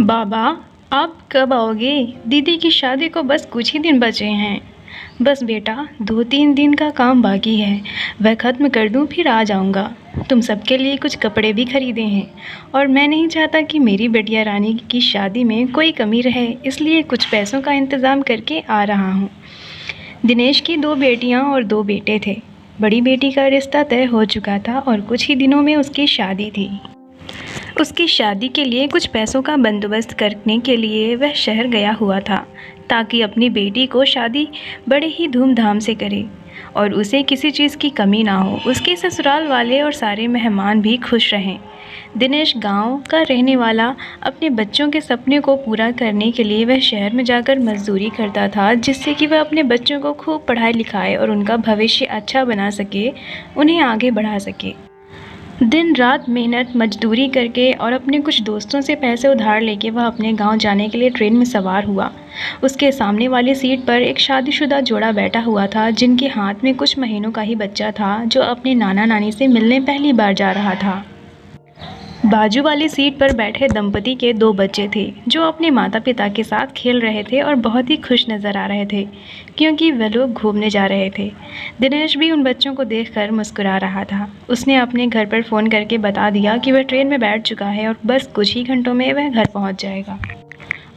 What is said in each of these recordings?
बाबा, आप कब आओगे? दीदी की शादी को बस कुछ ही दिन बचे हैं। बस बेटा, 2-3 दिन का काम बाकी है, वह ख़त्म कर दूं फिर आ जाऊंगा। तुम सबके लिए कुछ कपड़े भी खरीदे हैं और मैं नहीं चाहता कि मेरी बिटिया रानी की शादी में कोई कमी रहे, इसलिए कुछ पैसों का इंतज़ाम करके आ रहा हूँ। दिनेश की 2 बेटियाँ और 2 बेटे थे। बड़ी बेटी का रिश्ता तय हो चुका था और कुछ ही दिनों में उसकी शादी थी। उसकी शादी के लिए कुछ पैसों का बंदोबस्त करने के लिए वह शहर गया हुआ था, ताकि अपनी बेटी को शादी बड़े ही धूमधाम से करे और उसे किसी चीज़ की कमी ना हो। उसके ससुराल वाले और सारे मेहमान भी खुश रहें। दिनेश गांव का रहने वाला अपने बच्चों के सपने को पूरा करने के लिए वह शहर में जाकर मजदूरी करता था, जिससे कि वह अपने बच्चों को खूब पढ़ाई लिखाए और उनका भविष्य अच्छा बना सके, उन्हें आगे बढ़ा सके। दिन रात मेहनत मजदूरी करके और अपने कुछ दोस्तों से पैसे उधार लेके वह अपने गांव जाने के लिए ट्रेन में सवार हुआ। उसके सामने वाली सीट पर एक शादीशुदा जोड़ा बैठा हुआ था, जिनके हाथ में कुछ महीनों का ही बच्चा था, जो अपने नाना नानी से मिलने पहली बार जा रहा था। बाजू वाली सीट पर बैठे दंपति के 2 बच्चे थे, जो अपने माता पिता के साथ खेल रहे थे और बहुत ही खुश नज़र आ रहे थे, क्योंकि वह लोग घूमने जा रहे थे। दिनेश भी उन बच्चों को देखकर मुस्कुरा रहा था। उसने अपने घर पर फ़ोन करके बता दिया कि वह ट्रेन में बैठ चुका है और बस कुछ ही घंटों में वह घर पहुंच जाएगा।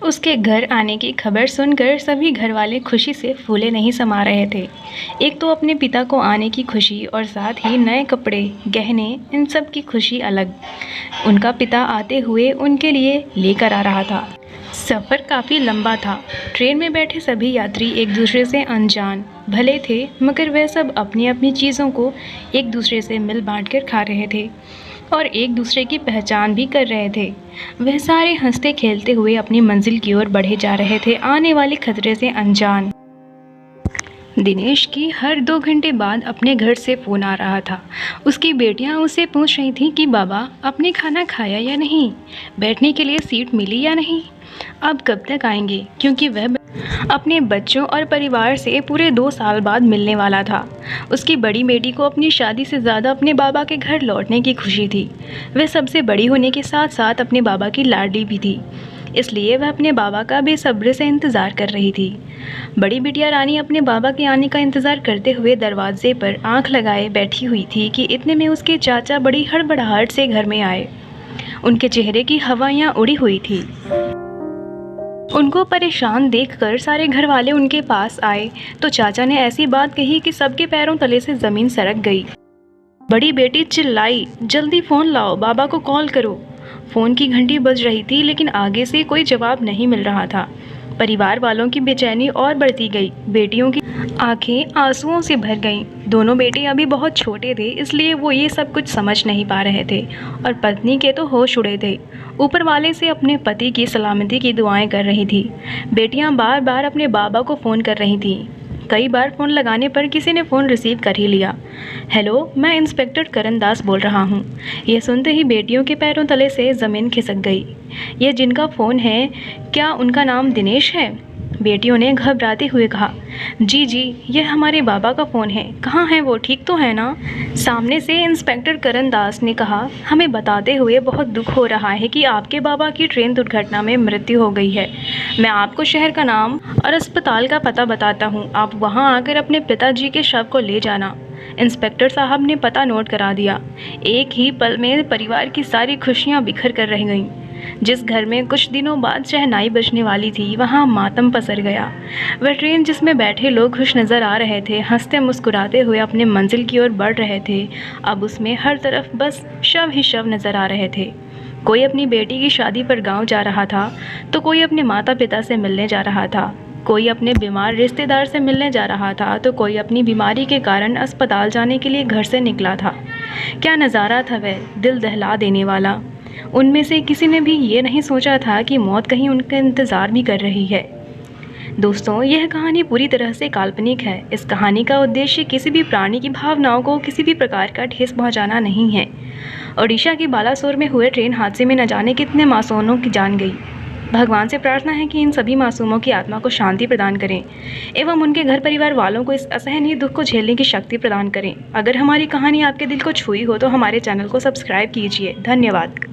उसके घर आने की खबर सुनकर सभी घरवाले खुशी से फूले नहीं समा रहे थे। एक तो अपने पिता को आने की खुशी और साथ ही नए कपड़े, गहने, इन सब की खुशी अलग। उनका पिता आते हुए उनके लिए लेकर आ रहा था। सफ़र काफ़ी लंबा था। ट्रेन में बैठे सभी यात्री एक दूसरे से अनजान भले थे, मगर वह सब अपनी अपनी चीज़ों को एक दूसरे से मिल बांट कर खा रहे थे और एक दूसरे की पहचान भी कर रहे थे। वह सारे हंसते खेलते हुए अपनी मंजिल की ओर बढ़े जा रहे थे, आने वाले खतरे से अनजान। दिनेश की हर 2 घंटे बाद अपने घर से फ़ोन आ रहा था। उसकी बेटियां उससे पूछ रही थीं कि बाबा, आपने खाना खाया या नहीं, बैठने के लिए सीट मिली या नहीं, अब कब तक आएंगे, क्योंकि वह अपने बच्चों और परिवार से पूरे 2 साल बाद मिलने वाला था। उसकी बड़ी बेटी को अपनी शादी से ज़्यादा अपने बाबा के घर लौटने की खुशी थी। वह सबसे बड़ी होने के साथ साथ अपने बाबा की लाडली भी थी, इसलिए वह अपने बाबा का बेसब्री से इंतज़ार कर रही थी। बड़ी बिटिया रानी अपने बाबा के आने का इंतज़ार करते हुए दरवाजे पर आंख लगाए बैठी हुई थी कि इतने में उसके चाचा बड़ी हड़बड़ाहट से घर में आए। उनके चेहरे की हवाइयाँ उड़ी हुई थी। उनको परेशान देखकर सारे घर वाले उनके पास आए तो चाचा ने ऐसी बात कही कि सबके पैरों तले से ज़मीन सरक गई। बड़ी बेटी चिल्लाई, जल्दी फ़ोन लाओ, बाबा को कॉल करो। फ़ोन की घंटी बज रही थी, लेकिन आगे से कोई जवाब नहीं मिल रहा था। परिवार वालों की बेचैनी और बढ़ती गई। बेटियों की आंखें आंसुओं से भर गईं। दोनों बेटे अभी बहुत छोटे थे, इसलिए वो ये सब कुछ समझ नहीं पा रहे थे और पत्नी के तो होश उड़े थे। ऊपर वाले से अपने पति की सलामती की दुआएं कर रही थी। बेटियां बार बार अपने बाबा को फ़ोन कर रही थीं। कई बार फ़ोन लगाने पर किसी ने फ़ोन रिसीव कर ही लिया। हेलो, मैं इंस्पेक्टर करण दास बोल रहा हूँ। यह सुनते ही बेटियों के पैरों तले से ज़मीन खिसक गई। यह जिनका फ़ोन है, क्या उनका नाम दिनेश है? बेटियों ने घबराते हुए कहा। जी जी, यह हमारे बाबा का फ़ोन है। कहाँ हैं वो, ठीक तो है ना? सामने से इंस्पेक्टर करण दास ने कहा। हमें बताते हुए बहुत दुख हो रहा है कि आपके बाबा की ट्रेन दुर्घटना में मृत्यु हो गई है। मैं आपको शहर का नाम और अस्पताल का पता बताता हूँ, आप वहाँ आकर अपने पिताजी के शव को ले जाना। इंस्पेक्टर साहब ने पता नोट करा दिया। एक ही पल में परिवार की सारी खुशियाँ बिखर कर रह गईं। जिस घर में कुछ दिनों बाद शहनाई बजने वाली थी, वहाँ मातम पसर गया। वह ट्रेन जिसमें बैठे लोग खुश नज़र आ रहे थे, हंसते मुस्कुराते हुए अपने मंजिल की ओर बढ़ रहे थे, अब उसमें हर तरफ बस शव ही शव नज़र आ रहे थे। कोई अपनी बेटी की शादी पर गाँव जा रहा था, तो कोई अपने माता पिता से मिलने जा रहा था, कोई अपने बीमार रिश्तेदार से मिलने जा रहा था, तो कोई अपनी बीमारी के कारण अस्पताल जाने के लिए घर से निकला था। क्या नज़ारा था वह, दिल दहला देने वाला। उनमें से किसी ने भी ये नहीं सोचा था कि मौत कहीं उनका इंतज़ार भी कर रही है। दोस्तों, यह कहानी पूरी तरह से काल्पनिक है। इस कहानी का उद्देश्य किसी भी प्राणी की भावनाओं को किसी भी प्रकार का ठेस पहुंचाना नहीं है। ओडिशा के बालासोर में हुए ट्रेन हादसे में न जाने कितने मासूमों की जान गई। भगवान से प्रार्थना है कि इन सभी मासूमों की आत्मा को शांति प्रदान करें एवं उनके घर परिवार वालों को इस असहनीय दुख को झेलने की शक्ति प्रदान करें। अगर हमारी कहानी आपके दिल को छुई हो तो हमारे चैनल को सब्सक्राइब कीजिए। धन्यवाद।